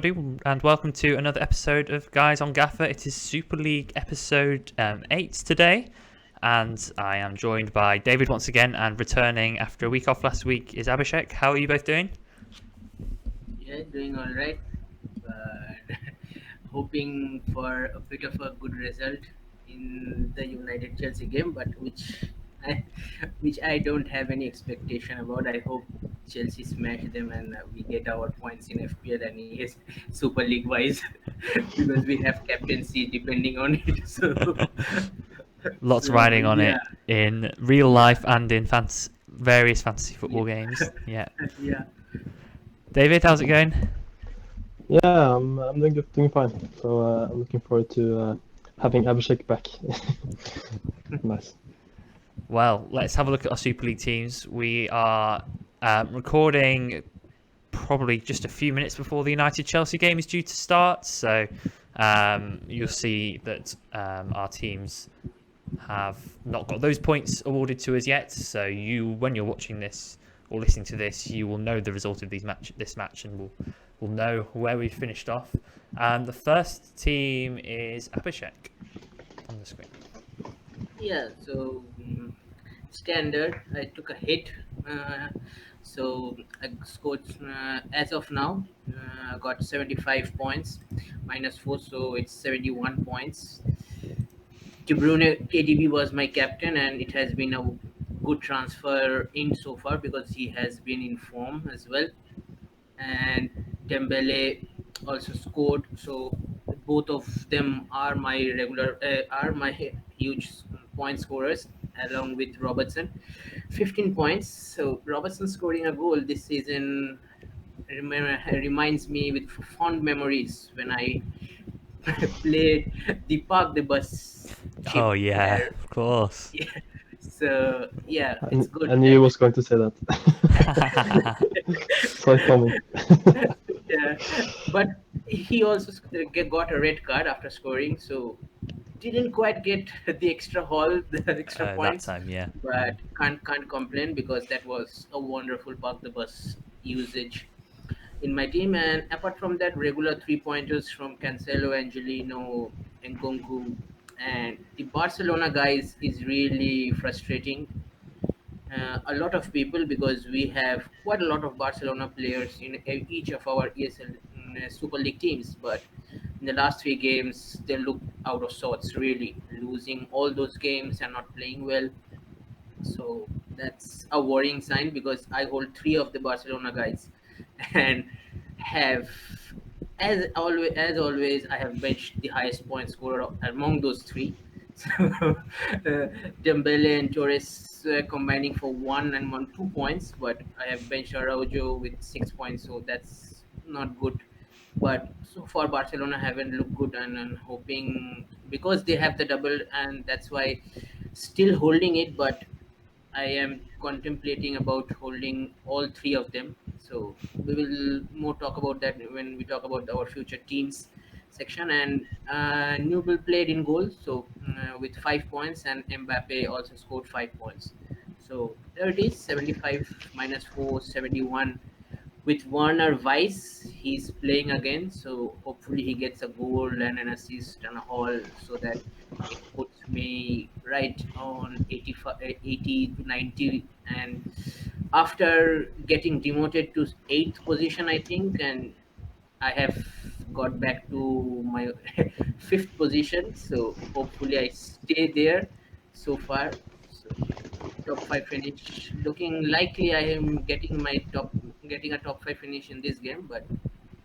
everybody, and welcome to another episode of Guys on Gaffr. It is Super League episode 8 today, and I am joined by David once again, and returning after a week off last week is Abhishek. How are you both doing? Yeah, doing all right, but hoping for a bit of a good result in the United Chelsea game, but I, which I don't have any expectation about. I hope Chelsea smash them and we get our points in FPL and yes, Super League wise, because we have captaincy depending on it. Lots So riding on yeah, it in real yeah, life and in various fantasy yeah, football games. Yeah. yeah. David, how's it going? Yeah, I'm doing good, doing fine. So I'm looking forward to having Abhishek back. Nice. Well, let's have a look at our Super League teams. We are recording probably just a few minutes before the United Chelsea game is due to start. So you'll see that our teams have not got those points awarded to us yet. So when you're watching this or listening to this, you will know the result of this match, and we'll know where we finished off. The first team is Abhishek on the screen. Yeah, so standard. I took a hit, so I scored as of now. I got 75 points, -4, so it's 71 points. De Bruyne KDB was my captain, and it has been a good transfer in so far because he has been in form as well. And Dembele also scored. So both of them are my huge point scorers along with Robertson. 15 points. So Robertson scoring a goal this season reminds me with fond memories when I played the Park the Bus chip Oh yeah, where of course. yeah. So yeah, it's I good knew that he was going to say that. So it coming. yeah, but he also got a red card after scoring, so didn't quite get the extra haul, the extra That points, time, yeah. but can't complain because that was a wonderful park the bus usage in my team. And apart from that, regular 3 pointers from Cancelo, Angelino, Nkunku, and the Barcelona guys is really frustrating a lot of people because we have quite a lot of Barcelona players in each of our ESL Super League teams. But in the last 3 games, they look out of sorts, really losing all those games and not playing well. So that's a worrying sign because I hold three of the Barcelona guys, and have as always I have benched the highest point scorer among those three. So Dembele and Torres combining for 2 points, but I have benched Araujo with 6 points, so that's not good. But so far Barcelona haven't looked good, and I'm hoping because they have the double, and that's why still holding it. But I am contemplating about holding all three of them. So we will more talk about that when we talk about our future teams section. And Newell played in goal, so with 5 points, and Mbappe also scored 5 points. So there it is, 75 -4, 71 with Werner Weiss. He's playing again, so hopefully he gets a goal and an assist and a haul so that it puts me right on 85, 80 to 90. And after getting demoted to eighth position, I think, and I have got back to my fifth position, so hopefully I stay there so far. So top five finish looking likely. I am getting a top five finish in this game, but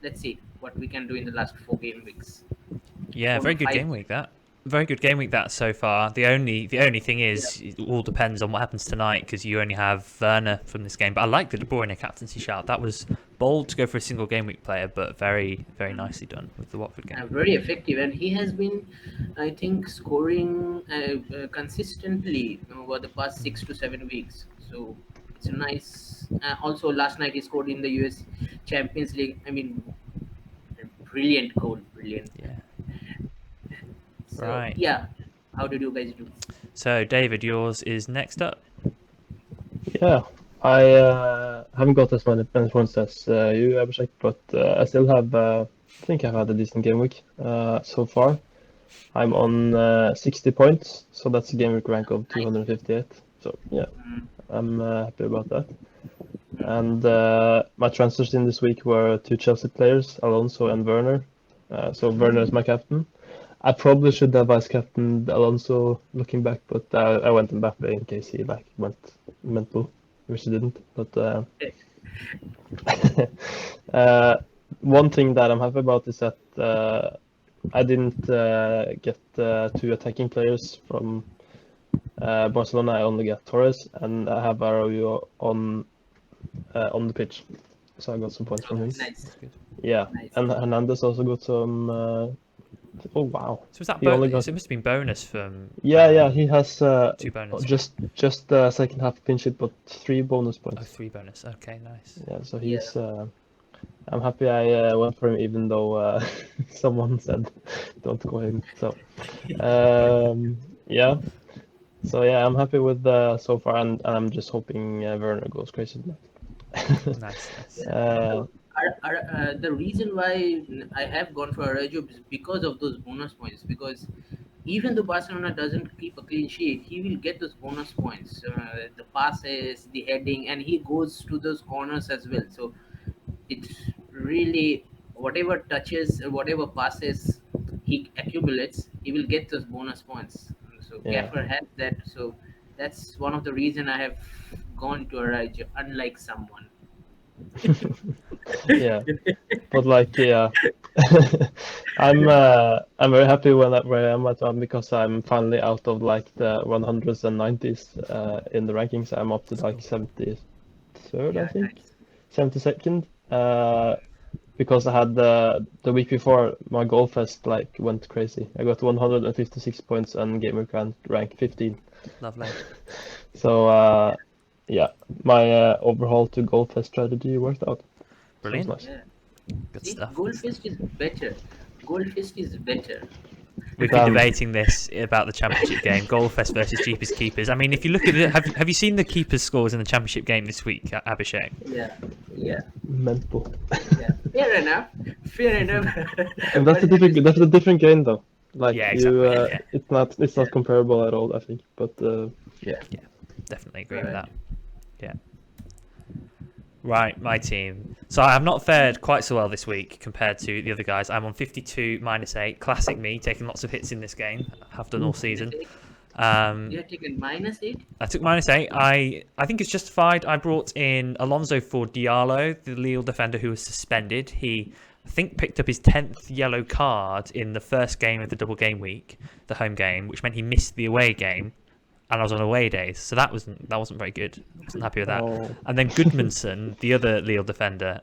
let's see what we can do in the last 4 game weeks. Yeah, Four very to good five. game week that. Very good game week that so far. The only thing Yeah, is, it all depends on what happens tonight because you only have Werner from this game. But I like the De Bruyne captaincy shout. That was bold to go for a single game week player, but very very nicely done with the Watford game. very effective, and he has been, I think, scoring consistently over the past 6 to 7 weeks. So it's a nice. Also, last night he scored in the US Champions League. I mean, brilliant goal, brilliant. Yeah. So Right. yeah, how did you guys do? So David, yours is next up. Yeah, I haven't got as many points as you, Abhishek, but I still have think I've had a decent game week so far. I'm on 60 points, so that's a game week rank of 258. So yeah, I'm happy about that. And my transfers in this week were two Chelsea players, Alonso and Werner. So Werner is my captain. I probably should have vice captained Alonso looking back, but I went Mbappe in case he went mental, which he didn't. But one thing that I'm happy about is that I didn't get two attacking players from Barcelona. I only got Torres, and I have Arroyo on the pitch, so I got some points from him. Nice. Yeah, Nice. and Hernandez also got some. Oh wow! So was that He only bonus? got- It must have been bonus from. Yeah, he has 2 bonus. just second half pinch it, but 3 bonus Oh, points. 3 bonus. Okay, nice. Yeah, so he's. I'm happy I went for him, even though someone said don't go him. So yeah. So yeah, I'm happy with so far, and I'm just hoping Werner goes crazy tonight. Nice. The reason why I have gone for Arajo is because of those bonus points. Because even though Barcelona doesn't keep a clean sheet, he will get those bonus points, the passes, the heading, and he goes to those corners as well. So it's really whatever touches, whatever passes he accumulates, he will get those bonus points. So Yeah. Gaffr has that. So that's one of the reason I have gone to Arajo, unlike someone. Yeah, but yeah, I'm very happy where I am at one because I'm finally out of the 100s and 90s in the rankings. I'm up to 73rd, I think, Nice. 72nd. Because I had the week before my goal fest went crazy. I got 156 points and gamer rank 15. Lovely. So yeah, my overhaul to goal fest strategy worked out. Brilliant. Nice. Yeah. Good See, stuff. Goldfist is better. Goldfist is better. We've been Um, debating this about the championship game, Goalfest versus cheapest keepers. I mean, if you look at it, have you seen the keepers' scores in the championship game this week, Abhishek? Yeah. Mental. Yeah. Fair enough. Fair enough. And that's a different game though. Yeah, exactly, yeah. It's not comparable at all, I think. But yeah. Definitely agree with Right. that. Yeah. Right, my team. So I have not fared quite so well this week compared to the other guys. I'm on 52 -8. Classic me, taking lots of hits in this game. Have done all season. You have taken -8. I took -8. I think it's justified. I brought in Alonso for Diallo, the Lille defender who was suspended. He, I think, picked up his 10th yellow card in the first game of the double game week, the home game, which meant he missed the away game, and I was on away days, so that wasn't very good. I wasn't happy with that. Oh. And then Goodmanson, the other Lille defender,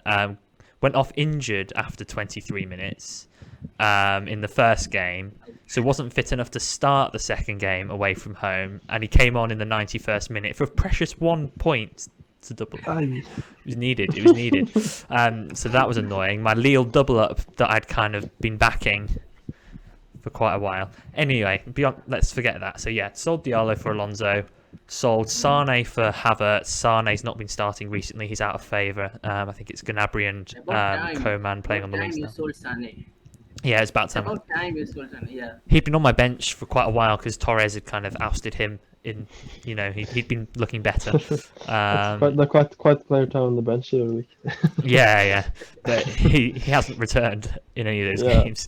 went off injured after 23 minutes in the first game, so wasn't fit enough to start the second game away from home, and he came on in the 91st minute for a precious 1 point to double. It was needed. So that was annoying. My Lille double up that I'd kind of been backing for quite a while. Anyway, let's forget that. So yeah, sold Diallo for Alonso, sold Sane for Havertz. Sane's not been starting recently. He's out of favour. I think it's Gnabry and Coman playing on the wings now. Sold Sane. Yeah, it's about time. About time you sold Sane. Yeah. He'd been on my bench for quite a while because Torres had kind of ousted him. He'd been looking better. Quite player time on the bench every week. Yeah, but he hasn't returned in any of those games.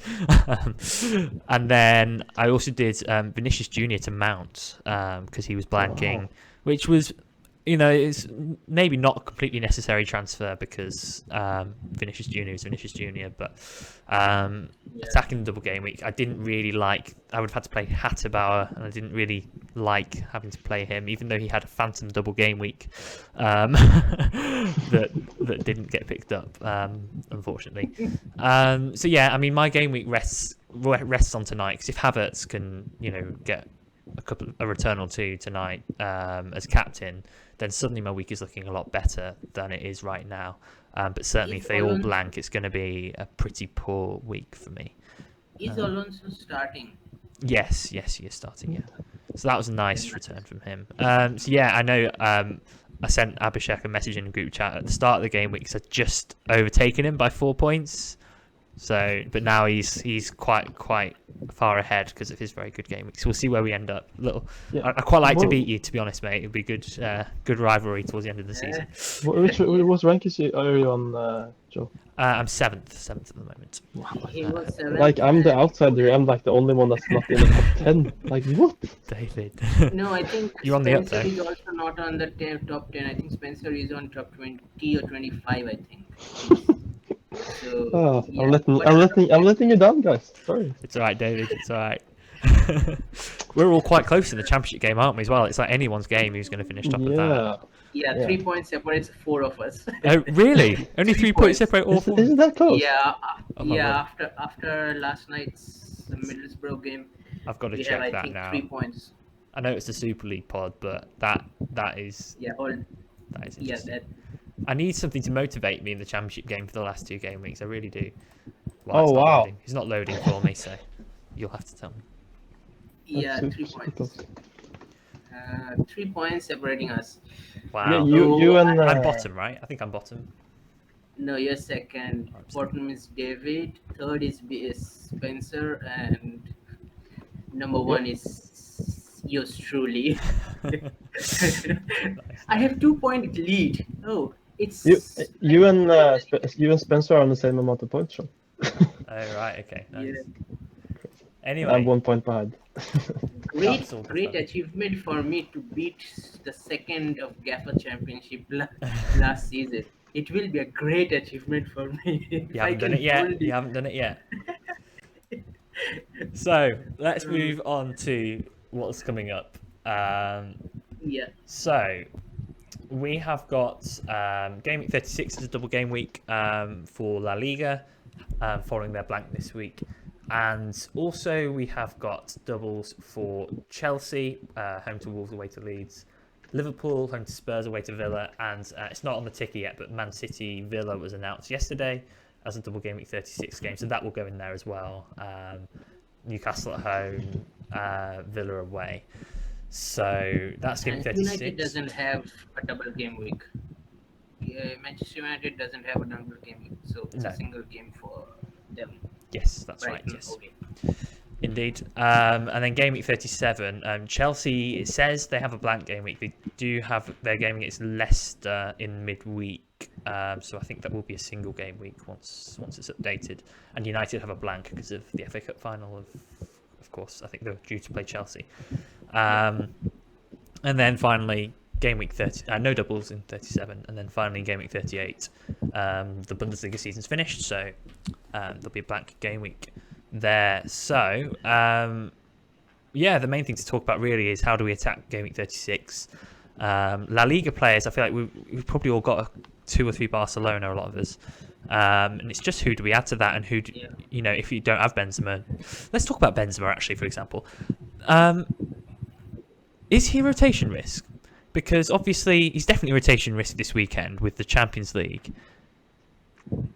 And then I also did Vinicius Junior to Mount because he was blanking, which was, it's maybe not a completely necessary transfer because Vinicius Junior is Vinicius Junior, but attacking the double game week, I didn't really like. I would have had to play Hatterbauer, and I didn't really like having to play him, even though he had a phantom double game week that didn't get picked up, unfortunately. So yeah, I mean, my game week rests on tonight because if Havertz can, get a return or two tonight as captain, then suddenly my week is looking a lot better than it is right now. But certainly if they all blank, it's going to be a pretty poor week for me. Is Alonso starting? Yes, he is starting, yeah. So that was a nice return from him. So yeah, I know I sent Abhishek a message in the group chat at the start of the game week because I'd just overtaken him by 4 points. So, but now he's quite far ahead because of his very good game week. So we'll see where we end up. Yeah. I quite like to Well- beat you, to be honest, mate. It'd be good good rivalry towards the end of the season. What rank are you on, Joe? I'm seventh at the moment. He was 7th. Like, I'm the outsider. I'm like the only one that's not in the top 10. Like, what? David. No, I think You're on the up, Spencer though. is also not on the top 10. I think Spencer is on top 20 or 25, I think. So, Oh, yeah. I'm letting you down, guys. Sorry. It's all right, David. It's all right. We're all quite close in the championship game, aren't we? As well, it's like anyone's game who's going to finish top of that. Yeah, 3 points separates 4 of us. Oh, really? Only 3 points separate all four. Isn't that close? Yeah, Oh, my after last night's Middlesbrough game, I've got to we check have, I that think, now. 3 points. I know it's the Super League pod, but that is Yeah, that is yeah, interesting. that. I need something to motivate me in the championship game for the last 2 game weeks. I really do. Oh, it's not wow. loading. It's not loading for me, so you'll have to tell me. Yeah, That's 3 super points. close. 3 points separating us. Wow. Yeah, you and I'm bottom, right? I think I'm bottom. No, you're second. I'm second. Bottom is David. Third is Spencer, and number 1 is yours truly. I have 2-point lead. Oh, it's you and Spencer are on the same amount of points, Sean. Oh, right. Okay. Nice. Yeah. Anyway. I'm 1 point behind. great all great fun. achievement for me to beat the second of Gaffr Championship last season. It will be a great achievement for me. if You I haven't done can it yet. only- You haven't done it yet. So let's move on to what's coming up. Yeah. So we have got game week 36 is a double game week for La Liga, following their blank this week. And also we have got doubles for Chelsea, home to Wolves, away to Leeds. Liverpool, home to Spurs, away to Villa. And it's not on the ticker yet, but Man City Villa was announced yesterday as a double game week 36 game. So that will go in there as well. Newcastle at home, Villa away. So that's game And 36. United doesn't have a double game week. Yeah, Manchester United doesn't have a double game week, so it's No. a single game for them. Yes, that's right. Brighton Yes. away. Indeed. And then game week 37, Chelsea, it says they have a blank game week. They do have their game against Leicester in midweek. So I think that will be a single game week once it's updated. And United have a blank because of the FA Cup final, of course. I think they're due to play Chelsea. And then finally, game week 30, no doubles in 37. And then finally, game week 38, the Bundesliga season's finished. So there'll be a blank game week there. So yeah, the main thing to talk about really is how do we attack game week 36. La Liga players, I feel like we've probably all got 2 or 3 Barcelona, a lot of us, and it's just who do we add to that, and who do, you know, if you don't have Benzema. Let's talk about Benzema actually, for example. Is he a rotation risk? Because obviously he's definitely a rotation risk this weekend with the Champions League.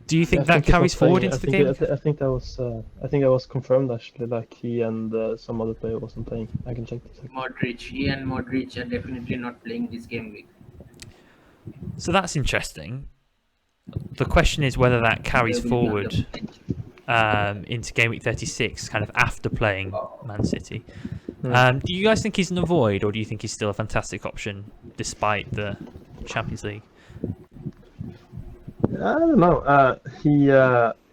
Do you think that carries forward into the game? I think that was confirmed actually. Like he and some other player wasn't playing. I can check this. Modric, he and Modric are definitely not playing this game week. So that's interesting. The question is whether that carries They will be on forward into game week 36, kind of after playing Man City. Do you guys think he's an avoid, or do you think he's still a fantastic option despite the Champions League? I don't know.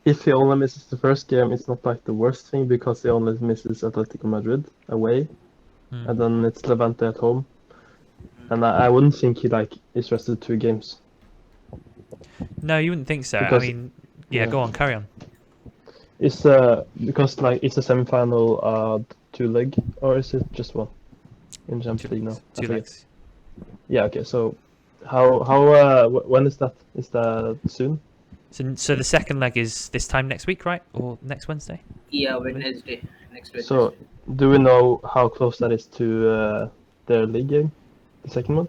If he only misses the first game, it's not like the worst thing because he only misses Atletico Madrid away, and then it's Levante at home. And I wouldn't think he is rested 2 games. No, you wouldn't think so. Because- I mean, yeah, go on, carry on. It's because it's a semi-final 2-leg, or is it just 1 in Champions League now? I 2 forget. legs. Yeah. Okay. So how when is that? Is that soon? So the second leg is this time next week, right? Or next Wednesday? Yeah, Wednesday. Next Wednesday. So do we know how close that is to their league game, the second one?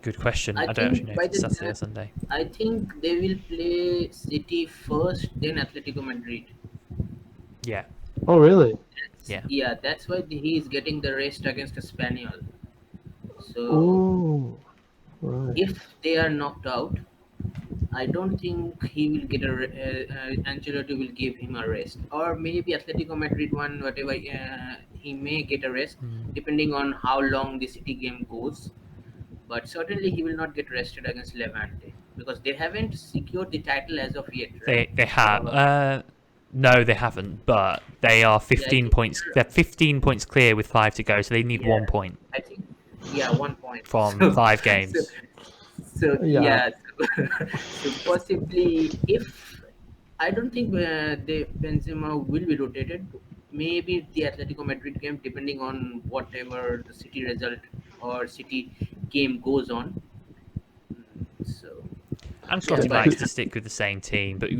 Good question. I I don't actually think know by if it's the- Saturday or Sunday. I think they will play City first, then Atletico Madrid. Yeah. Oh really? Yeah. Yeah, that's why he is getting the rest against Espanyol. So Oh, right. if they are knocked out, I don't think he will get Ancelotti will give him a rest, or maybe Atletico Madrid one, whatever. He may get a rest depending on how long the City game goes. But certainly he will not get rested against Levante because they haven't secured the title as of yet, right? They have. Or No, they haven't. But they are yeah, I 15 think points. They're 15 points clear with 5 to go, so they need yeah, 1 point I think yeah, 1 point. from So 5 so games. so Yeah, yeah, so possibly if I don't think the Benzema will be rotated. Maybe the Atletico Madrid game, depending on whatever the City result or City game goes on. So yeah, Ancelotti the, but likes to stick with the same team, but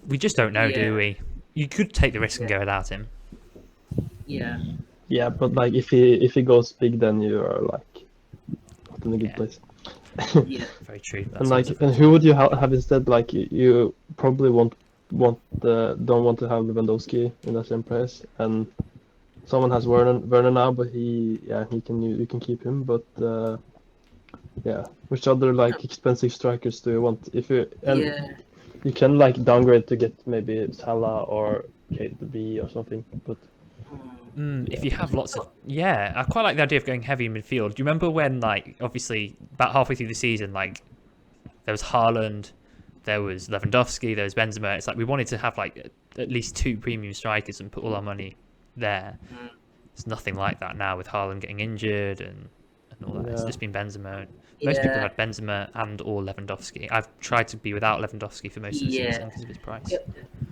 we just don't know, do yeah, we? You could take the risk and yeah, go without him. yeah, yeah, but like if he goes big, then you are like not in a good Yeah, place. yeah, very true. And That's like, also and who would you have instead? Like, you probably don't want to have Lewandowski in that same place, and someone has Werner now, but he can you can keep him, but yeah, which other like expensive strikers do you want? If you and yeah. you can like downgrade to get maybe Salah or KDB or something, but If yeah, you have lots of, yeah, I quite like the idea of going heavy in midfield. Do you remember when, like, obviously about halfway through the season, like there was Haaland, there was Lewandowski, there was Benzema. It's like we wanted to have like at least 2 premium strikers and put all our money there. Mm. It's nothing like that now with Haaland getting injured and all that. It's yeah, just been Benzema. Most people Yeah, have had Benzema and or Lewandowski. I've tried to be without Lewandowski for most of the yeah. season because of his price. Yeah,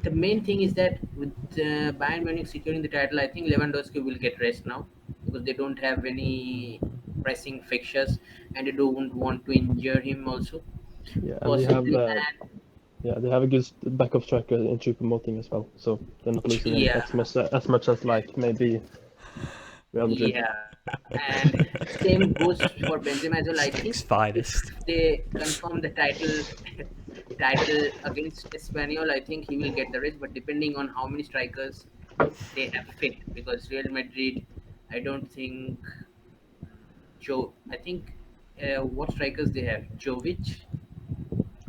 the main thing is that with Bayern Munich securing the title, I think Lewandowski will get rest now because they don't have any pressing fixtures and they don't want to injure him also. yeah, and they have Possibly, and yeah, they have a good backup striker in Choupo-Moting as well, so they're not losing him yeah, as much as like maybe Real Madrid. yeah. And same goes for Benzema as well. I think Sticks if finest. they confirm the title against Espanyol, I think he will get the rest. But depending on how many strikers they have fit, because Real Madrid, I don't think Joe. I think what strikers they have: Jovic,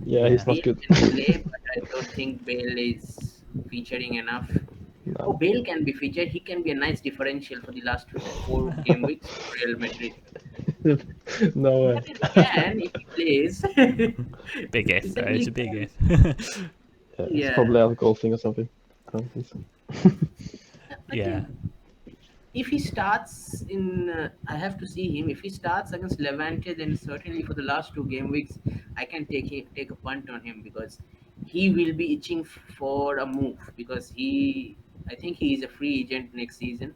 Yeah, Yeah. he's not Bale good. can play, but I don't think Bale is featuring enough. Oh, No. Bale can be featured. He can be a nice differential for the last 4 game weeks for Real Madrid. No way. But it can if he plays. Big He if, though. It's certainly a big can. if. Yeah, it's Yeah, probably a golfing or something. I don't think so. I Yeah. think if he starts in, I have to see him. If he starts against Levante, then certainly for the last 2 game weeks, I can take a punt on him because he will be itching for a move because I think he is a free agent next season.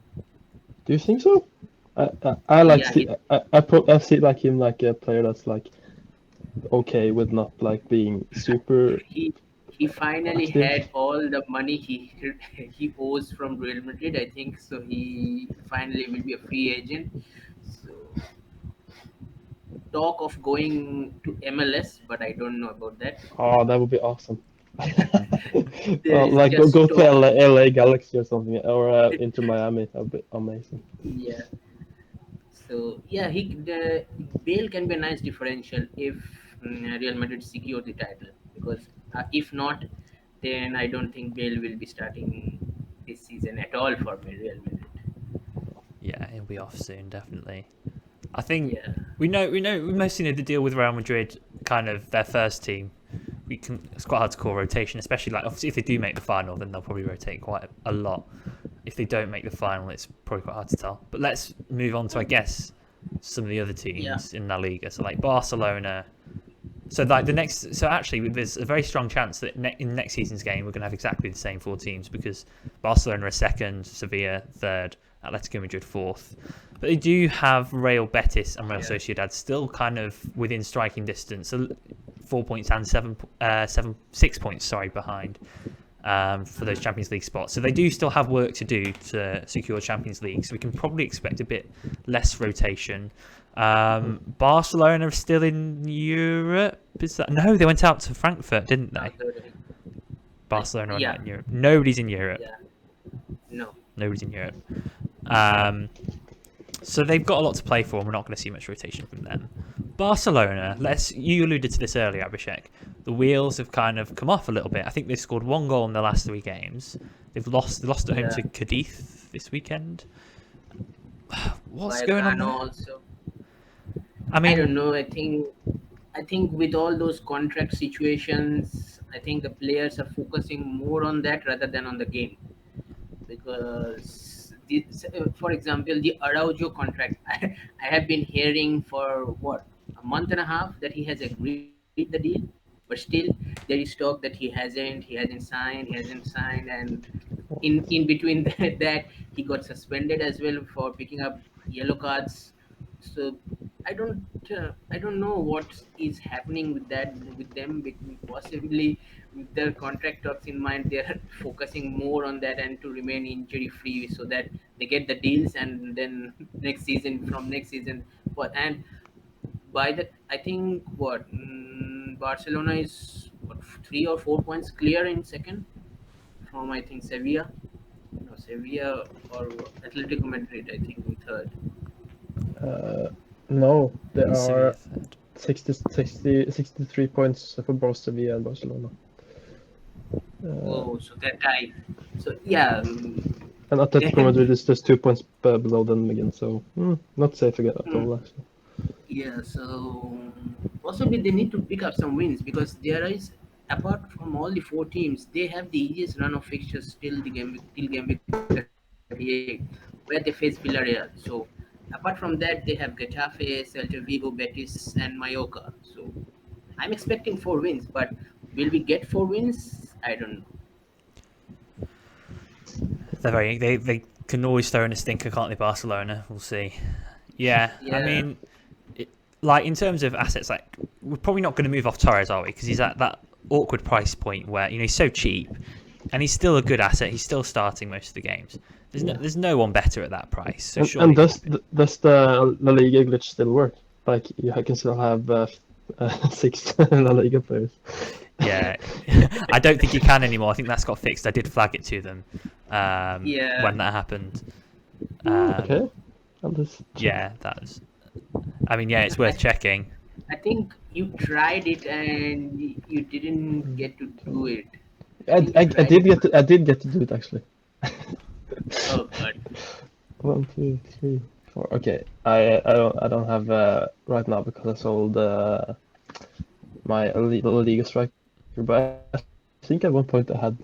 Do you think so? I like Yeah, see I see like him like a player that's like okay with not like being super he he finally active. had all the money he owes from Real Madrid. I think so. He finally will be a free agent. So talk of going to MLS, but I don't know about that. Oh, that would be awesome. There is Like go just to talk. LA Galaxy or something, or Inter Miami. That would be amazing. Yeah. So yeah, the Bale can be a nice differential if Real Madrid secure the title because if not, then I don't think Bale will be starting this season at all for Real Madrid. Yeah, he'll be off soon, definitely. I think Yeah. we mostly know the deal with Real Madrid, kind of their first team. It's quite hard to call rotation, especially like obviously if they do make the final, then they'll probably rotate quite a lot. If they don't make the final, it's probably quite hard to tell. But let's move on to, I guess, some of the other Yeah. teams in La Liga. So like Barcelona. So like actually there's a very strong chance that in next season's game we're going to have exactly the same 4 teams because Barcelona are second, Sevilla third, Atletico Madrid fourth. But they do have Real Betis and Real Yeah. Sociedad still kind of within striking distance, so 4 points and 6 points, sorry, behind for those Champions League spots. So they do still have work to do to secure Champions League. So we can probably expect a bit less rotation. Barcelona are still in Europe. Is that no? They went out to Frankfurt, didn't they? Barcelona are Yeah. not in Europe. Nobody's in Europe. Yeah. No. Nobody's in Europe. So they've got a lot to play for, and we're not going to see much rotation from them. Barcelona, you alluded to this earlier, Abhishek. the wheels have kind of come off a little bit. I think they've scored one goal in the last 3 games. They lost at home Yeah, to Cadiz this weekend. What's going on Vallecano there? also. I I mean, don't know. I think with all those contract situations, I think the players are focusing more on that rather than on the game. Because for example, the Araujo contract, I have been hearing for what, a month and a half that he has agreed the deal, but still there is talk that he hasn't signed, and in between that he got suspended as well for picking up yellow cards. So I don't know what is happening with that, with them. Possibly with their contract talks in mind, they're focusing more on that and to remain injury free so that they get the deals, and then next season, and by that I think Barcelona is what, 3 or 4 points clear in second from, I think, Sevilla. No, Sevilla or Atletico Madrid, I think, in third. Uh, no, there who's Sevilla are third? 63 points for both Sevilla and Barcelona. Oh, so they're tied. So yeah, And Atletico then Madrid is just 2 points below them again, so not safe again at mm, all, actually. yeah, so possibly they need to pick up some wins, because there is, apart from all the four teams, they have the easiest run of fixtures till game week 38, where they face Villarreal. So apart from that, they have Getafe, Celta Vigo, Betis, and Mallorca. So I'm expecting 4 wins, but will we get 4 wins? I don't know. They can always throw in a stinker, can't they? Barcelona. We'll see. Yeah, I Yeah. mean, like in terms of assets, like we're probably not going to move off Torres, are we? Because he's at that awkward price point where he's so cheap, and he's still a good asset. He's still starting most of the games. Yeah. There's no one better at that price. So And surely we won't be. does the La Liga glitch still work? Like you can still have six La Liga players. Yeah, I don't think you can anymore. I think that's got fixed. I did flag it to them Yeah. when that happened. Okay, I'll just check. Yeah, that was. I mean, yeah, it's worth I, checking. I think you tried it and you didn't get to do it. I think you I tried did it. get to do it actually. Oh God. 1, 2, 3, 4. Okay, I don't have right now because I sold my La Liga striker, but I think at one point I had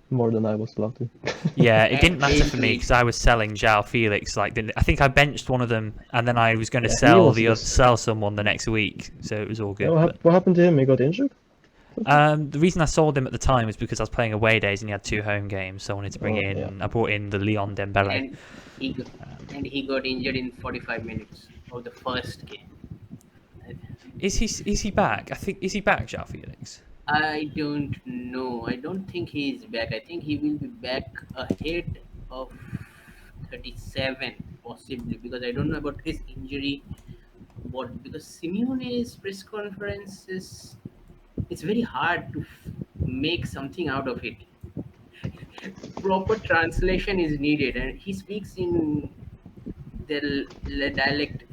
more than I was allowed to. Yeah, it didn't matter Same for to me me. because I was selling João Felix. Like, I think I benched one of them, and then I was going to Yeah, he was sell someone the next week, so it was all Yeah, good. But what happened to him? He got injured? the reason I sold him at the time was because I was playing away days and he had 2 home games, so I wanted to bring Oh, yeah. in. I brought in the Leon Dembele. And he got, and he got injured in 45 minutes of the first game. Is he back? I think is he back, João Felix? I don't know. I don't think he is back. I think he will be back ahead of 37 possibly, because I don't know about his injury. What, because Simeone's press conference is, it's very hard to make something out of it. Proper translation is needed, and he speaks in the dialect,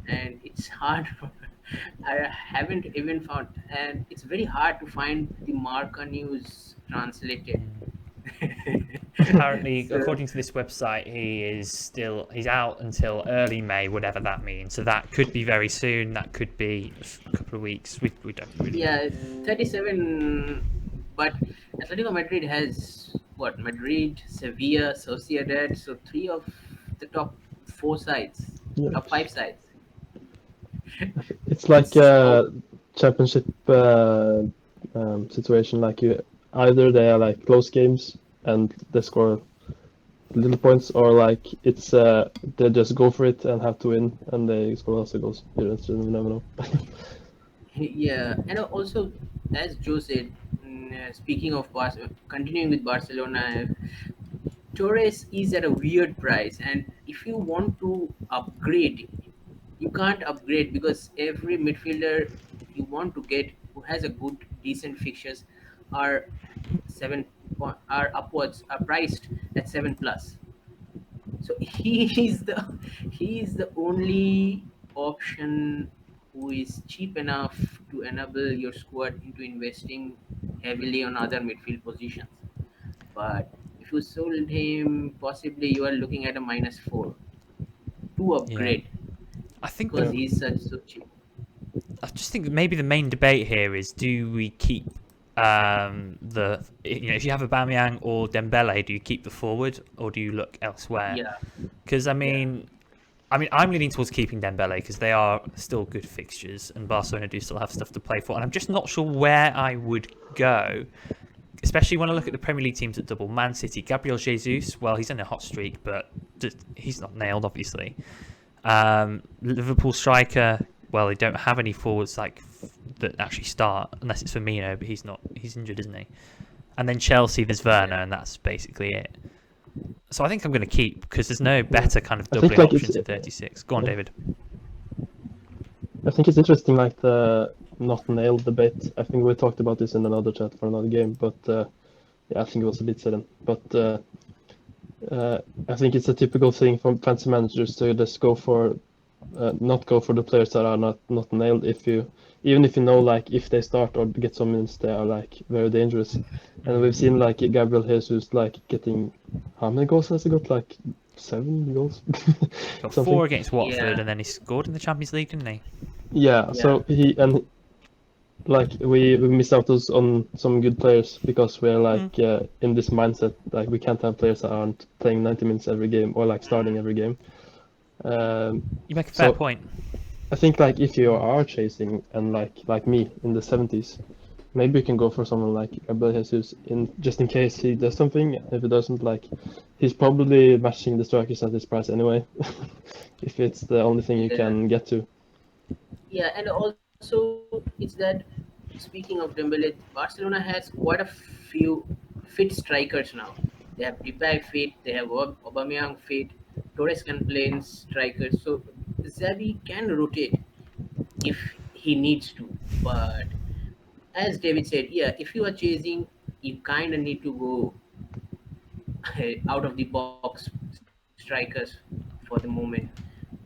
and it's hard. I haven't even found, and it's very hard to find the Marca news translated. Apparently, So according to this website, he's out until early May, whatever that means. So that could be very soon. That could be a couple of weeks. We don't really know. yeah, 37. But Atletico Madrid has what? Madrid, Sevilla, Sociedad. So three of the top four sides, Yeah. top five sides. It's like It's a championship situation. Like either they are like close games and they score little points, or like it's they just go for it and have to win and they score lots of goals. You just never know. yeah, and also, as Joe said, speaking of continuing with Barcelona, Torres is at a weird price, and if you want to upgrade, you can't upgrade, because every midfielder you want to get who has a good, decent fixtures are are upwards, are priced at 7 plus. So he is the only option who is cheap enough to enable your squad into investing heavily on other midfield positions. But if you sold him, possibly you are looking at a -4 to Yeah. upgrade I think because Yeah. he's such so cheap. I just think that maybe the main debate here is, do we keep if you have Aubameyang or Dembele, do you keep the forward or do you look elsewhere? Yeah, Because yeah. I'm leaning towards keeping Dembele because they are still good fixtures and Barcelona do still have stuff to play for, and I'm just not sure where I would go, especially when I look at the Premier League teams at double. Man City, Gabriel Jesus, well, he's in a hot streak, but he's not nailed, obviously. Liverpool striker, well, they don't have any forwards that actually start unless it's Firmino, but he's injured, isn't he? And then Chelsea, there's Werner, and that's basically it. So I think I'm going to keep because there's no better kind of I think doubling like it's options in 36. Go on, yeah. David. I think it's interesting, like the not nailed debate. I think we talked about this in another chat for another game, but yeah, I think it was a bit sudden. But I think it's a typical thing from fancy managers to just go for not go for the players that are not nailed. Even if you know, like, if they start or get some minutes, they are like very dangerous. And we've seen like Gabriel Jesus like getting, how many goals has he got? Like 7 goals, Got something. 4 against Watford, Yeah, and then he scored in the Champions League, didn't he? Yeah. yeah. So like we miss out on some good players because we're Mm. like in this mindset, like we can't have players that aren't playing 90 minutes every game or like starting every game. Um, You make a fair so point. I think like if you are chasing and like me in the 70s, maybe you can go for someone like Gabriel Jesus in just in case he does something. If he doesn't, like, he's probably matching the strikers at this price anyway, if it's the only thing you Yeah, can get to. yeah, and also it's that speaking of Dembele, Barcelona has quite a few fit strikers now. They have Depay fit, they have Aubameyang fit, Torres can play in strikers, so Xavi can rotate if he needs to. But as David said, yeah, if you are chasing, you kind of need to go out of the box strikers for the moment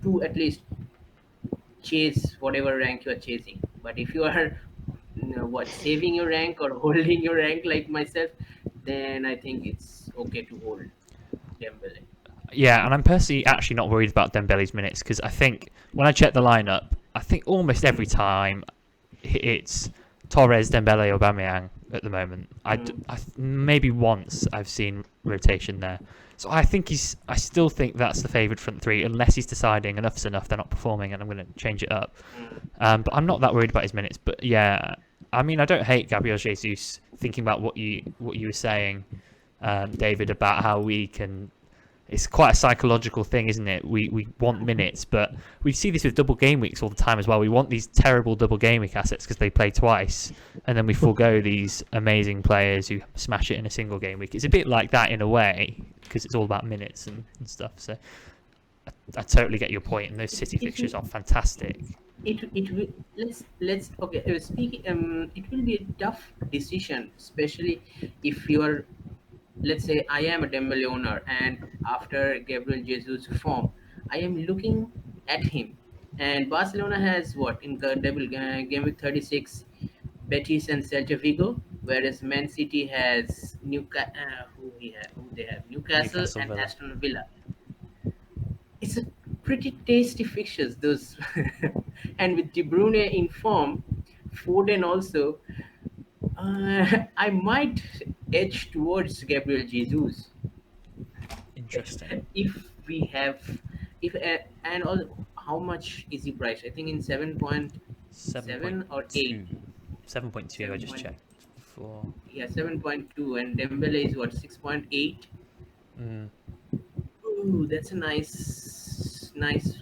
to at least chase whatever rank you are chasing. But if you are saving your rank or holding your rank like myself, then I think it's okay to hold Dembele. Yeah, and I'm personally actually not worried about Dembele's minutes because I think when I check the lineup, I think almost every time it's Torres, Dembele, Aubameyang at the moment. Mm, Maybe once I've seen rotation there. So I still think that's the favoured front three, unless he's deciding enough's enough, they're not performing, and I'm going to change it up. mm, But I'm not that worried about his minutes. But yeah, I mean, I don't hate Gabriel Jesus. Thinking about what you were saying, David, about how we can. It's quite a psychological thing, isn't it? We want minutes, but we see this with double game weeks all the time as well. We want these terrible double game week assets because they play twice, and then we forego these amazing players who smash it in a single game week. It's a bit like that in a way because it's all about minutes and stuff. So I totally get your point, and those City it fixtures will are fantastic. it will let's okay speaking it will be a tough decision, especially if you are, let's say I am a Dembele owner and after Gabriel Jesus form, I am looking at him. And Barcelona has what in the double game week 36, Betis and Celta Vigo, whereas Man City has who they have Newcastle Newcastle and Villa. Aston Villa. It's a pretty tasty fixtures those, and with De Bruyne in form, Foden also, I might edge towards Gabriel Jesus Interesting. if we have if and all. How much is the price? I think in 7.7 or 8. 7.2. 7.2. I 7 just point, checked. For. yeah, 7.2, and Dembele is what, 6.8. Mm. Ooh, that's a nice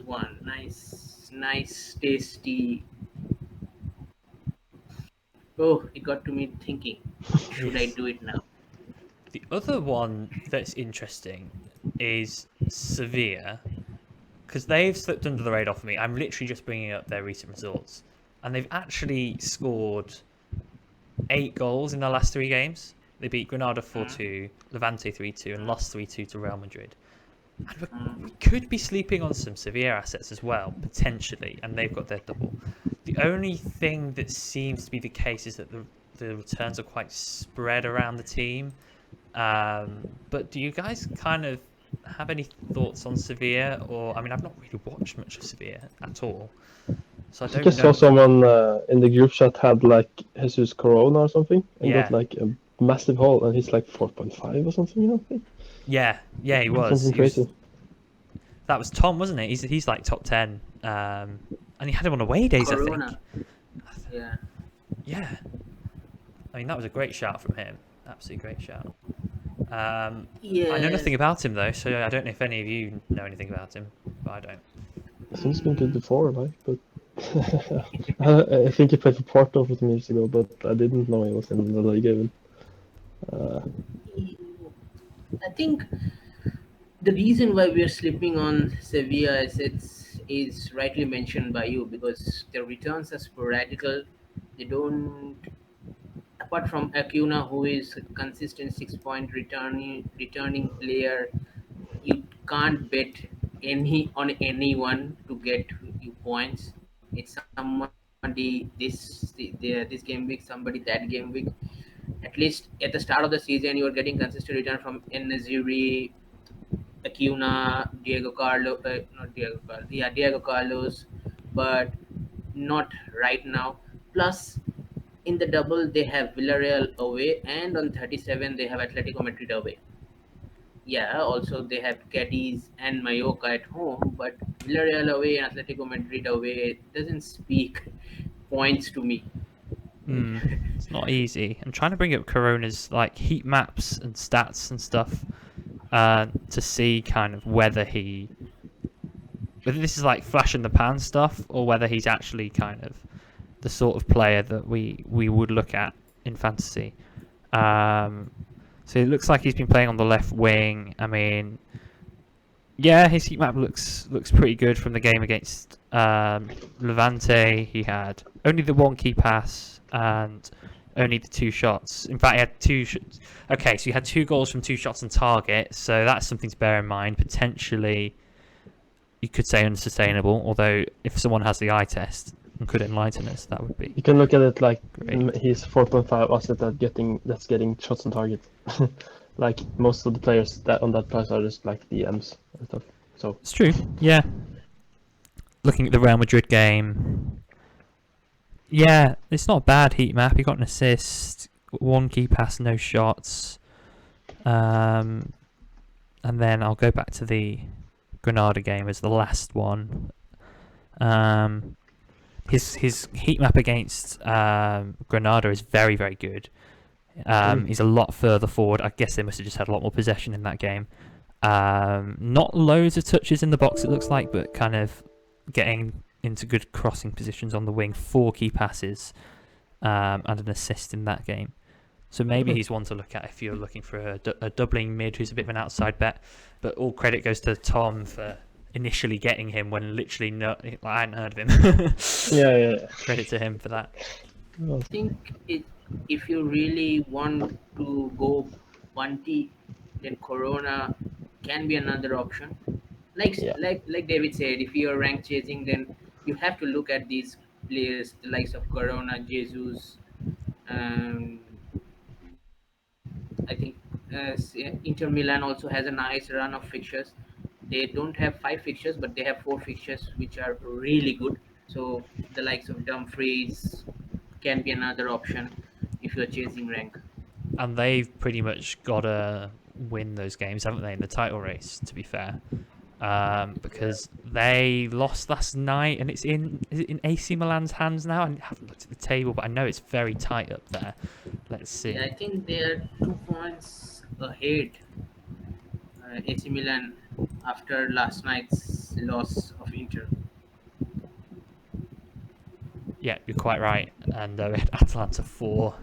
one, nice tasty. Oh, it got to me thinking, should I Yes. do it now? The other one that's interesting is Sevilla, because they've slipped under the radar for me. I'm literally just bringing up their recent results, and they've actually scored 8 goals in their last 3 games. They beat Granada Mm, 4-2, Levante 3-2, and lost 3-2 to Real Madrid. And we could be sleeping on some Sevilla assets as well, potentially, and they've got their double. The only thing that seems to be the case is that the returns are quite spread around the team. But do you guys kind of have any thoughts on Sevilla? Or, I mean, I've not really watched much of Sevilla at all, so I I think I don't saw know. someone in the group chat had like Jesus Corona or something and got Yeah, like a massive haul, and he's like 4.5 or something, you know? yeah, he was. Something He was. crazy. That was Tom, wasn't it? He's like top 10. And he had him on away days, I think. Corona. Yeah. Yeah, I mean that was a great shout from him. Absolutely great shout. I know Yes. nothing about him though, so I don't know if any of you know anything about him, but I don't. I think he's been good before, like, but I think he played for Porto for some years ago, but I didn't know he was in the league even. I think the reason why we are sleeping on Sevilla assets is rightly mentioned by you because their returns are sporadical. They don't, apart from Acuna, who is a consistent 6 point returning player, you can't bet any on anyone to get you points. It's somebody this game week, somebody that game week. At least at the start of the season, you are getting consistent return from Naziri, Acuna, Diego Carlos, not Diego Carlos, yeah, Diego Carlos, but not right now. Plus, in the double, they have Villarreal away, and on 37, they have Atletico Madrid away. Yeah, also they have Cadiz and Mallorca at home, but Villarreal away and Atletico Madrid away doesn't speak points to me. It's not easy. I'm trying to bring up Corona's like heat maps and stats and stuff to see kind of whether this is like flash in the pan stuff or whether he's actually kind of the sort of player that we would look at in fantasy. So it looks like he's been playing on the left wing. I mean, yeah, his heat map looks pretty good from the game against Levante. He had only the one key pass and only the two shots. In fact, he had two. Okay, so he had 2 goals from 2 shots on target. So that's something to bear in mind. Potentially, you could say unsustainable. Although, if someone has the eye test and could enlighten us, that would be You can look at it like great. he's 4.5 asset that's getting shots on target. Like most of the players that on that price are just like DMs and stuff. So It's true. Yeah. Looking at the Real Madrid game, yeah, it's not a bad heat map. He got an assist, 1 key pass, no shots. And then I'll go back to the Granada game as the last one. His heat map against Granada is very, very good. He's a lot further forward. I guess they must have just had a lot more possession in that game. Not loads of touches in the box, it looks like, but kind of getting into good crossing positions on the wing. 4 key passes and an assist in that game. So maybe he's one to look at if you're looking for a doubling mid who's a bit of an outside bet. But all credit goes to Tom for initially getting him when literally I hadn't heard of him. yeah. Credit to him for that. I think if you really want to go bunty, then Corona can be another option. Like Yeah. like David said, if you're rank chasing, then you have to look at these players, the likes of Corona, Jesus. Um, I think Inter Milan also has a nice run of fixtures. They don't have 5 fixtures, but they have 4 fixtures, which are really good. So the likes of Dumfries can be another option if you're chasing rank. And they've pretty much got to win those games, haven't they, in the title race, to be fair. Because they lost last night, and is it in AC Milan's hands now? I haven't looked at the table, but I know it's very tight up there. Let's see. Yeah, I think they are 2 points ahead, AC Milan, after last night's loss of Inter. Yeah, you're quite right. And we had Atalanta 4-4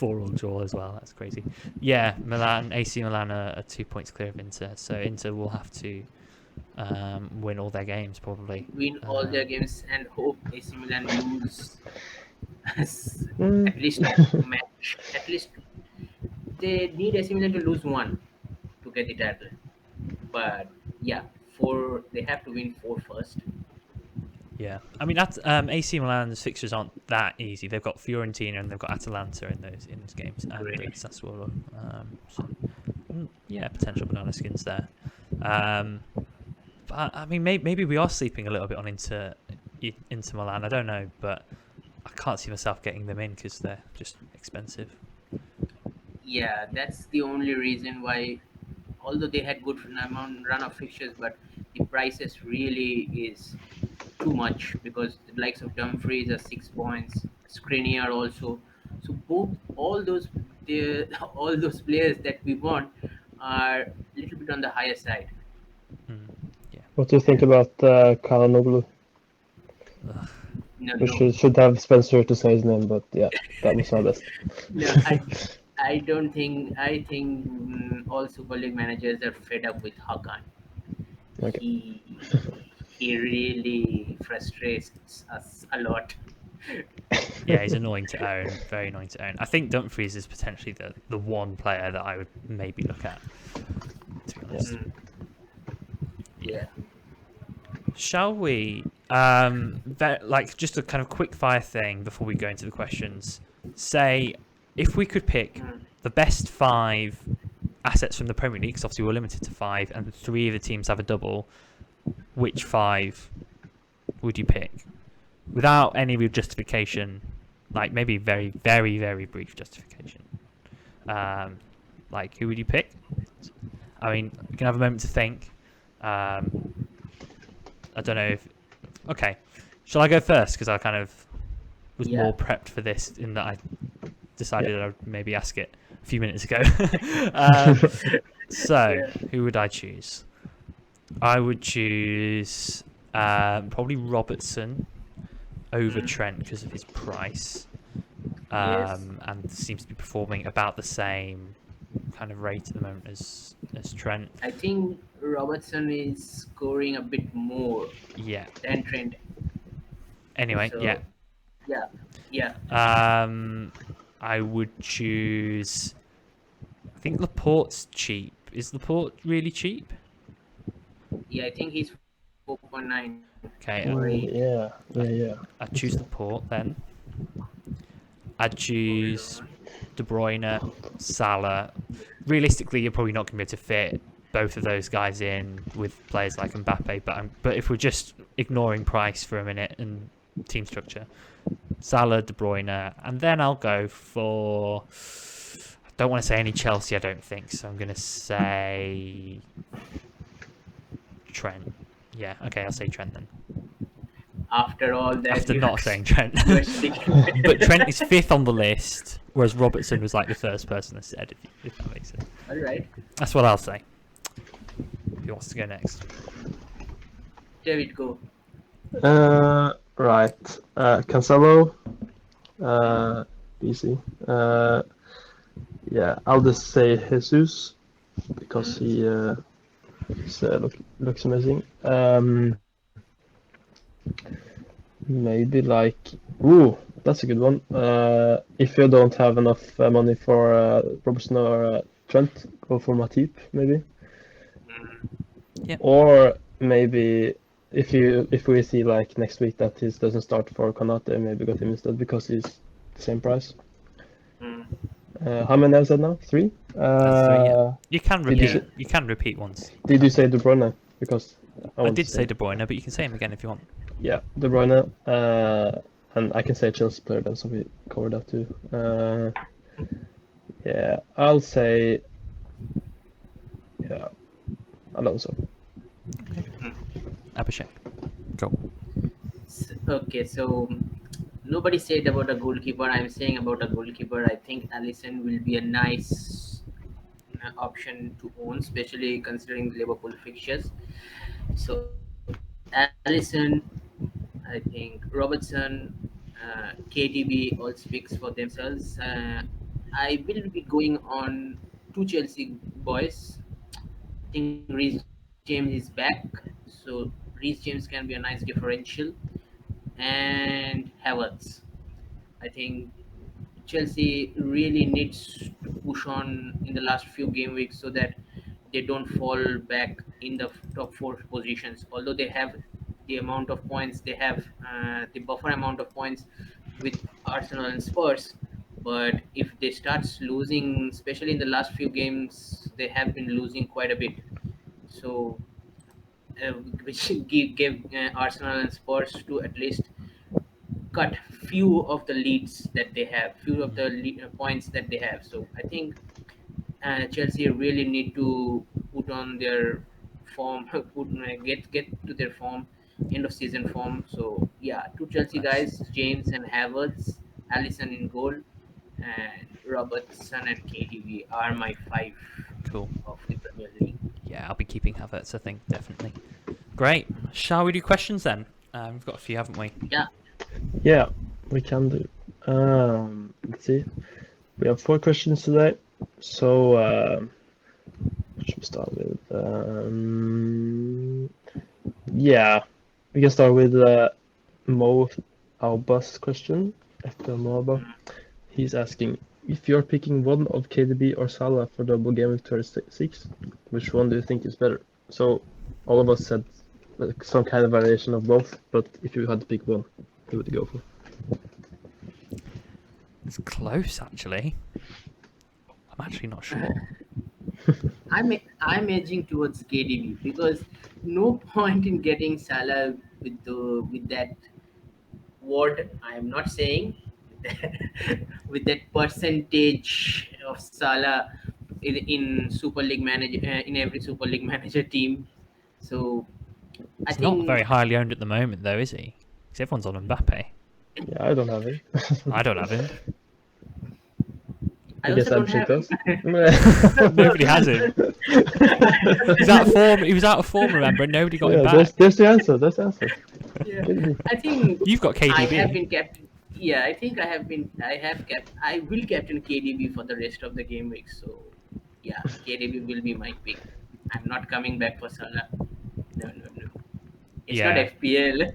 all draw as well. That's crazy. Yeah, AC Milan are 2 points clear of Inter, so Inter will have to win all their games probably. Win all their games and hope AC Milan lose Mm. at least match. At least they need AC Milan to lose one to get the title. But Yeah, four. They have to win four first. Yeah, I mean, AC Milan's fixtures aren't that easy. They've got Fiorentina and they've got Atalanta in those games, and Great. Sassuolo. So yeah, potential banana skins there. Um, but I mean, maybe we are sleeping a little bit on Inter Milan. I don't know, but I can't see myself getting them in because they're just expensive. Yeah, that's the only reason why. Although they had good run of fixtures, but the prices really is too much because the likes of Dumfries are 6 points, Skriniar also. So both all those the all those players that we want are a little bit on the higher side. Mm, yeah. What do you think about Kalanoglu? Ugh. No, We no, should have Spencer to say his name, but yeah, that was my best. no. I don't think. I think all Super League managers are fed up with Hakan. Okay. He he really frustrates us a lot. Yeah, he's annoying to own, very annoying to own. I think Dumfries is potentially the one player that I would maybe look at, to be Yeah. honest. Mm, Yeah. yeah. Shall we? Like just a kind of quick fire thing before we go into the questions. Say, if we could pick Mm. the best five assets from the Premier League, because obviously we're limited to five, and three of the teams have a double, which five would you pick? Without any real justification, like maybe very, very, very brief justification. Um, like who would you pick? I mean, you can have a moment to think. Um, I don't know if. Okay, shall I go first? Because I kind of was Yeah. more prepped for this in that I Yeah. decided I would maybe ask it a few minutes ago. um, so, Yeah. who would I choose? I would choose probably Robertson over Mm. Trent because of his price, Yes. and seems to be performing about the same kind of rate at the moment as Trent. I think Robertson is scoring a bit more Yeah. than Trent. Anyway, yeah. So yeah, yeah, Um, I would choose. I think Laporte's cheap. Is Laporte really cheap? yeah. I think he's 4.9 or Okay, 8. Yeah. Yeah. Yeah. I'd It's, choose Laporte then. I'd Hold choose on. De Bruyne, Salah. Realistically, you're probably not going to be able to fit both of those guys in with players like Mbappe. But if we're just ignoring price for a minute and team structure, Salah, De Bruyne, and then I'll go for. I don't want to say any Chelsea. I don't think so. I'm going to say Trent. Yeah, okay, I'll say Trent then. After all that, After you not saying Trent. you are sticking. But Trent is fifth on the list, whereas Robertson was like the first person I said, if that makes sense. All right, That's what I'll say. Who wants to go next? David, go. right. Cancelo. BC. Yeah, I'll just say Jesus because Mm. he looks amazing. Maybe like, ooh, that's a good one. If you don't have enough money for Robertson or Trent, go for Matip maybe. Mm. Yeah. Or maybe if we see like next week that he doesn't start for Konate, maybe got him instead because he's the same price. Mm. How many have I said now? Three. That's three. Yeah. You can Did you repeat. say, You can repeat once. did you say De Bruyne? Because I I want to did say say De Bruyne, but you can say him again if you want. yeah, De Bruyne. And I can say Chelsea player then, so we covered that too. Yeah, I'll say yeah, Alonso. Abhishek. Go. Okay, so nobody said about a goalkeeper. I'm saying about a goalkeeper. I think Allison will be a nice option to own, especially considering the Liverpool fixtures. So Allison, I think Robertson, KDB all speaks for themselves. I will be going on two Chelsea boys. I think Reece James is back, so Reece James can be a nice differential. And Havertz. I think Chelsea really needs to push on in the last few game weeks so that they don't fall back in the top four positions. Although they have the amount of points, they have the buffer amount of points with Arsenal and Spurs. But if they start losing, especially in the last few games, they have been losing quite a bit. So, uh, which gave Arsenal and Spurs to at least cut few of the leads that they have, few of the points that they have. So I think Chelsea really need to put on their form, get to their form, end of season form. So yeah, two Chelsea Nice. guys, James and Havertz, Allison in goal, and Robertson and KDB are my five Cool. of the Premier League. Yeah, I'll be keeping Havertz, I think, definitely. Great. Shall we do questions then? We've got a few, haven't we? Yeah, Yeah, we can do. Let's see. We have 4 questions today. So, what should we start with? Yeah, we can start with Mo Albus question. After Mo Alba. He's asking, if you're picking one of KDB or Salah for double game week 36, which one do you think is better? So, all of us said like, some kind of variation of both, but if you had to pick one, who would you go for? It's close, actually. I'm actually not sure. I'm edging towards KDB because no point in getting Salah with that what I'm not saying with that percentage of Salah in Super League manager in every Super League manager team. So I He's not think very highly owned at the moment, though, is he? Because everyone's on Mbappe. Yeah, I don't have him. I don't have him. I I guess also don't Abhishek have him. does. Nobody has him. He's out of form. He was out of form, remember, and nobody got him Yeah, back. there's the answer. That's the answer. Yeah, KDB. I think You've got I have KDB. been captain. Yeah, I think I have kept. I will captain KDB for the rest of the game week. So, yeah, KDB will be my pick. I'm not coming back for Salah. No, no, no. It's not Yeah. FPL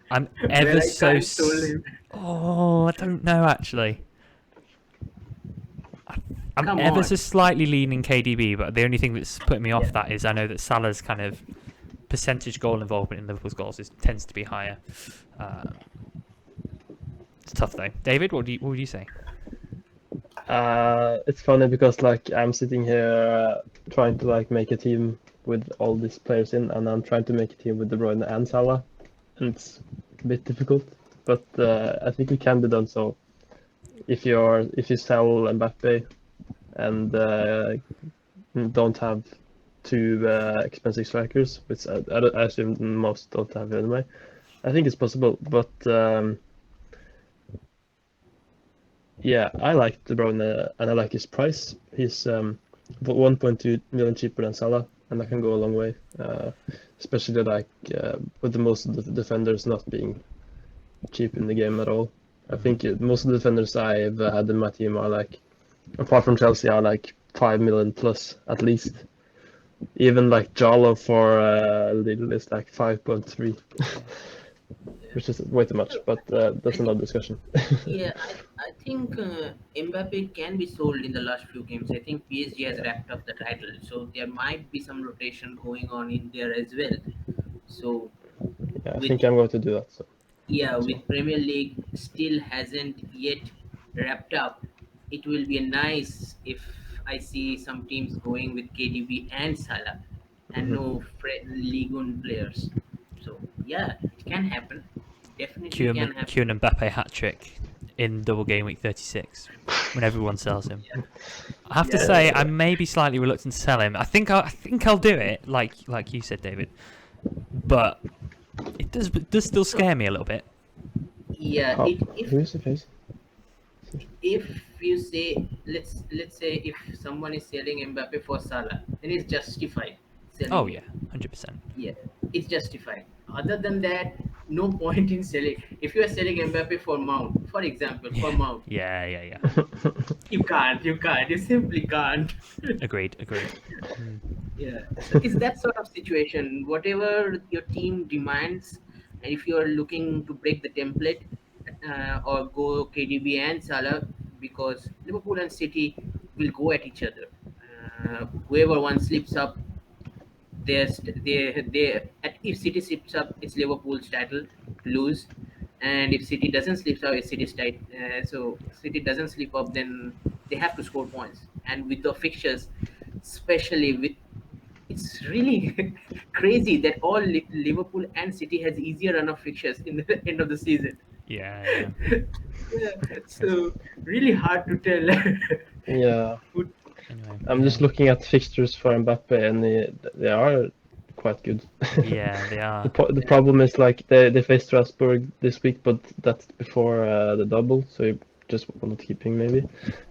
I'm where ever I so. can't stole him. Oh, I don't know, actually. I'm Come ever on. so slightly leaning KDB, but the only thing that's putting me off Yeah. that is I know that Salah's kind of percentage goal involvement in Liverpool's goals tends to be higher. It's tough though. David, what would you say? It's funny because like I'm sitting here trying to like make a team with all these players in, and I'm trying to make a team with De Bruyne and Salah, and it's a bit difficult. But I think it can be done. So if you sell Mbappe and don't have two expensive strikers, which I assume most don't have anyway, I think it's possible. But yeah, I like De Bruyne and I like his price. He's 1.2 million cheaper than Salah, and that can go a long way. Especially like with the most of the defenders not being cheap in the game at all. I think most of the defenders I've had in my team are like, apart from Chelsea, are like 5 million plus at least. Even like Jalo for Lidl is like 5.3, which is way too much, but I that's think, another discussion. yeah, I think Mbappe can be sold in the last few games. I think PSG has wrapped up the title, so there might be some rotation going on in there as well. So Yeah, I with think I'm going to do that. So yeah, as with well. Premier League still hasn't yet wrapped up, it will be nice if I see some teams going with KDB and Salah and Mhm. no League One players. So yeah, it can happen. Definitely can happen. Kieran Mbappe hat trick in double game week 36 when everyone sells him. Yeah, I have to yeah, say I may be slightly reluctant to sell him. I think I'll do it, like you said, David. But it does still scare me a little bit. yeah. How? It Who is the face? if you say let's say if someone is selling Mbappe for Salah, then it's justified selling Oh him. yeah, 100%. Yeah, it's justified. Other than that, no point in selling. If you are selling Mbappe for Mount, for example, for Yeah, Mount, yeah. you simply can't. Agreed. Mm. Yeah, so it's that sort of situation. Whatever your team demands, and if you are looking to break the template or go KDB and Salah, because Liverpool and City will go at each other. Whoever one slips up, if City slips up, it's Liverpool's title to lose, and if City doesn't slip up, it's City's title. So City doesn't slip up, then they have to score points. And with the fixtures, especially with it's really crazy that all Liverpool and City has easier run of fixtures in the end of the season. Yeah, yeah. Yeah, so really hard to tell. Yeah. Who- Anyway, I'm just looking at fixtures for Mbappe, and they are quite good. yeah, they are. The problem is like they face Strasbourg this week, but that's before the double, so you just want to keep him maybe.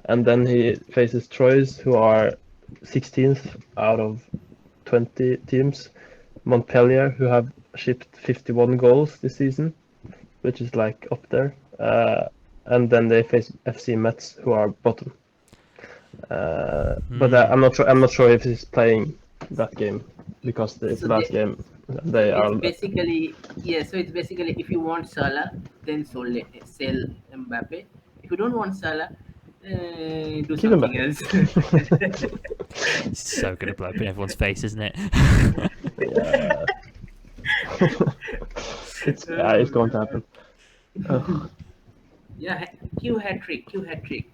And then he faces Troyes, who are 16th out of 20 teams. Montpellier, who have shipped 51 goals this season, which is like up there. And then they face FC Metz, who are bottom. But I'm not sure. I'm not sure if he's playing that game because it's so the last they, game. so They it's are. basically yeah. So it's basically if you want Salah, then sell Mbappe. If you don't want Salah, do Keep him something back. else. It's so good at blowing up in everyone's face, isn't it? Yeah. It's going to happen. Ugh. Yeah, Q hat trick,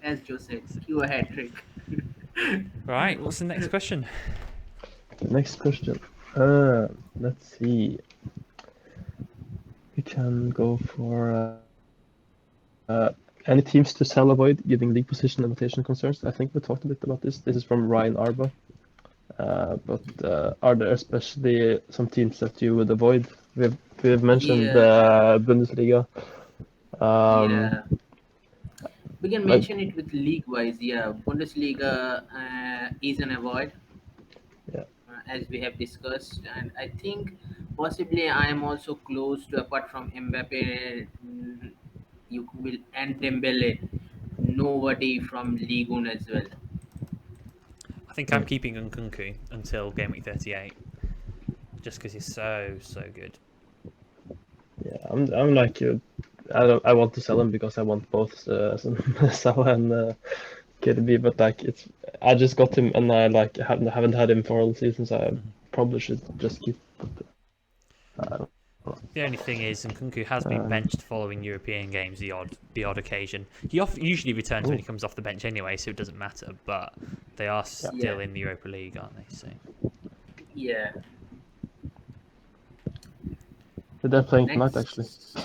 as Joe said, Q a hat trick. Right, what's the next question? Next question. Let's see. We can go for any teams to sell avoid giving league position and rotation concerns. I think we talked a bit about this. This is from Ryan Arba. But are there especially some teams that you would avoid? We've mentioned Yeah, the Bundesliga. yeah. We can Like mention it with league wise. Yeah, Bundesliga is an avoid, yeah, as we have discussed, and I think possibly I am also close to apart from Mbappe, you will and Dembele, nobody from Ligue 1 as well. I think I'm keeping Nkunku until game week 38, just because he's so good. yeah. I'm like you. I want to sell him because I want both Salah and KDB, but like I just got him and I like haven't had him for all the season, so I probably should just keep. I don't The only thing is, Nkunku has been Um, benched following European games, the odd occasion. He usually returns when he comes off the bench anyway, so it doesn't matter. But they are still Yeah, in the Europa League, aren't they? So yeah. they're playing tonight actually. Next.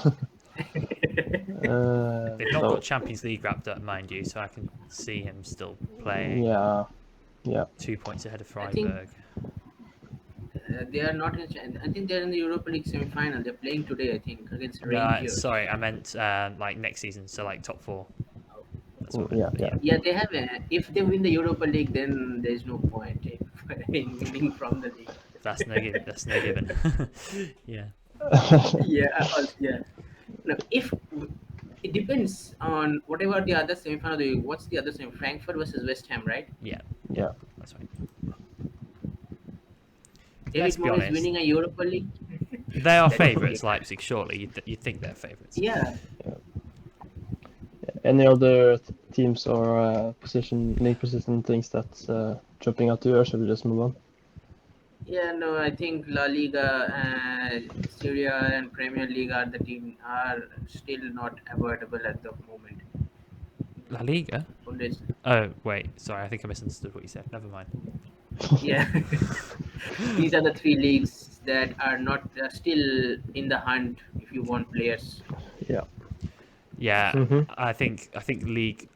they've not So got Champions League wrapped up, mind you, so I can see him still playing. yeah. 2 points ahead of I think Freiburg. they are not in. I think they're in the Europa League semi-final. They're playing today, I think, against No, Rangers. sorry, I meant like next season, so like top 4. That's what I Yeah, meant. yeah. Yeah, they have. If they win the Europa League, then there's no point in winning from the league. That's no given. That's no given. Yeah. Yeah. No, if it depends on whatever the other semi-final. What's the other semi? Frankfurt versus West Ham, right? Yeah, Yeah. that's right. Let's David be Moyes honest. winning a Europa League. They are That would be favourites, Leipzig, surely. You'd think they're favourites. Yeah. Any other teams or league position things that's jumping out to you, or should we just move on? Yeah, no, I think La Liga, Serie A, and Premier League are still not avoidable at the moment. La Liga? Bundes- Oh, wait. Sorry, I think I misunderstood what you said. Never mind. Yeah, these are the three leagues that are not still in the hunt if you want players. Yeah. Yeah, Mhm. I think League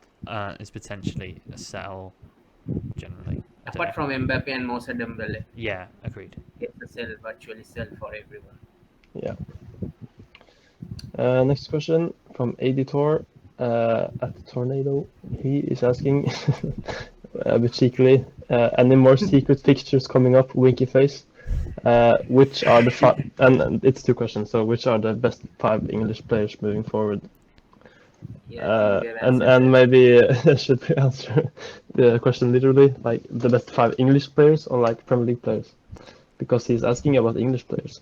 is potentially a sell generally. I don't Apart know. from Mbappe and Moussa Dembele, Yeah, agreed. it's a sell, virtually sell for everyone. Yeah. Next question from Editor at Tornado. He is asking a bit cheekily, any more secret fixtures coming up, winky face? Which are the five? And it's two questions. So, which are the best 5 English players moving forward? Yeah, I think we have And answered that. maybe should we answer the question literally, like the best 5 English players or like Premier League players? Because he's asking about English players.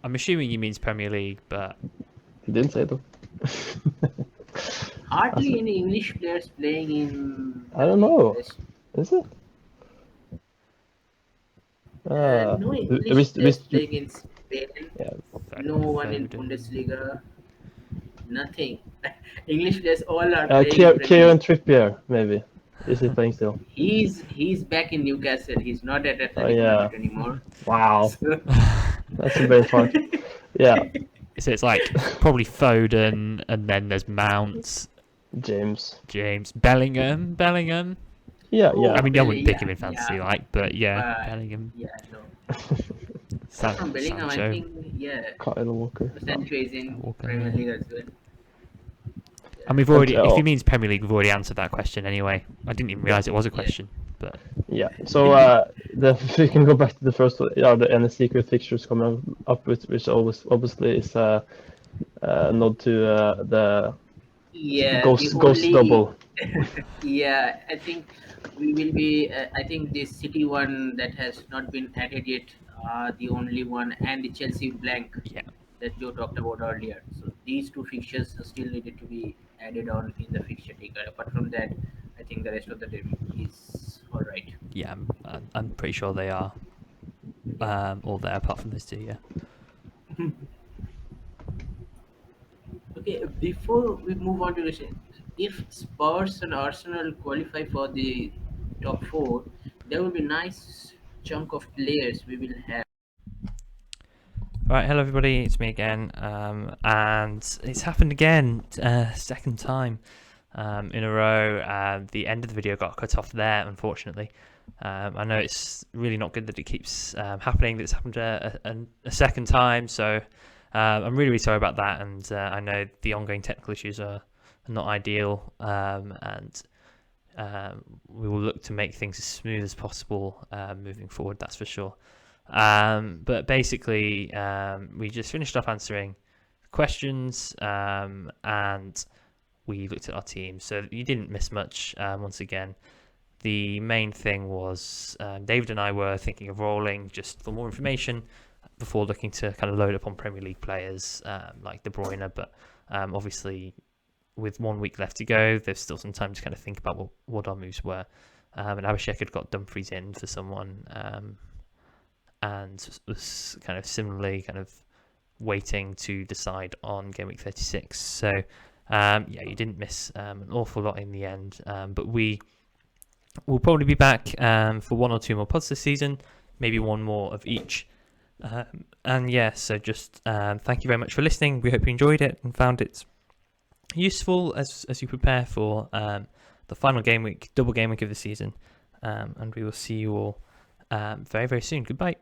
I'm assuming he means Premier League, but He didn't say though. Hardly any English players playing in I the don't league. know. Is it? No we, English we, players playing in Spain. yeah. No one in Foden. Bundesliga. Nothing. English players all are playing in Premier Kieran League. Trippier, maybe. Is he playing still? He's back in Newcastle. He's not at Oh Athletic yeah. Madrid anymore. Wow. So, That's a brave heart. Yeah. So it's like probably Foden, and then there's Mount, James. James, Bellingham. Yeah, oh, yeah. I mean, I wouldn't pick yeah, him in fantasy, yeah. like, but yeah, But Bellingham, yeah, no. Apart from Bellingham, I Sancho, think yeah, Kyle Walker. Sancho is in Walker. Premier League as well. And we've And, already, if he means Premier League, we've already answered that question anyway. I didn't even realise it was a Yeah. question, but yeah. So we can go back to the first one. Are there any secret fixtures coming up with, which always obviously is a nod to the Yeah, the ghost only double. yeah, I think we will be. I think the City one that has not been added yet, the only one, and the Chelsea blank yeah, that Joe talked about earlier. So these two fixtures are still needed to be added on in the fixture taker. Apart from that, I think the rest of the team is all right. yeah, I'm pretty sure they are all there apart from those two, yeah. Okay, before we move on to the if Spurs and Arsenal qualify for the top four, there will be nice chunk of players we will have. Right, hello everybody, it's me again, and it's happened again, second time in a row. The end of the video got cut off there, unfortunately. I know it's really not good that it keeps happening, that it's happened a second time, so I'm really, really sorry about that, and I know the ongoing technical issues are not ideal, and we will look to make things as smooth as possible moving forward, that's for sure. But basically, we just finished off answering questions, and we looked at our team. So you didn't miss much. Once again, the main thing was David and I were thinking of rolling just for more information before looking to kind of load up on Premier League players like De Bruyne. But obviously, with 1 week left to go, there's still some time to kind of think about what our moves were. And Abhishek had got Dumfries in for someone. And was kind of similarly kind of waiting to decide on game week 36. So yeah, you didn't miss an awful lot in the end, but we will probably be back for one or two more pods this season, maybe one more of each. And yeah, so just thank you very much for listening. We hope you enjoyed it and found it useful as you prepare for the final game week, double game week of the season. And we will see you all very, very soon. Goodbye.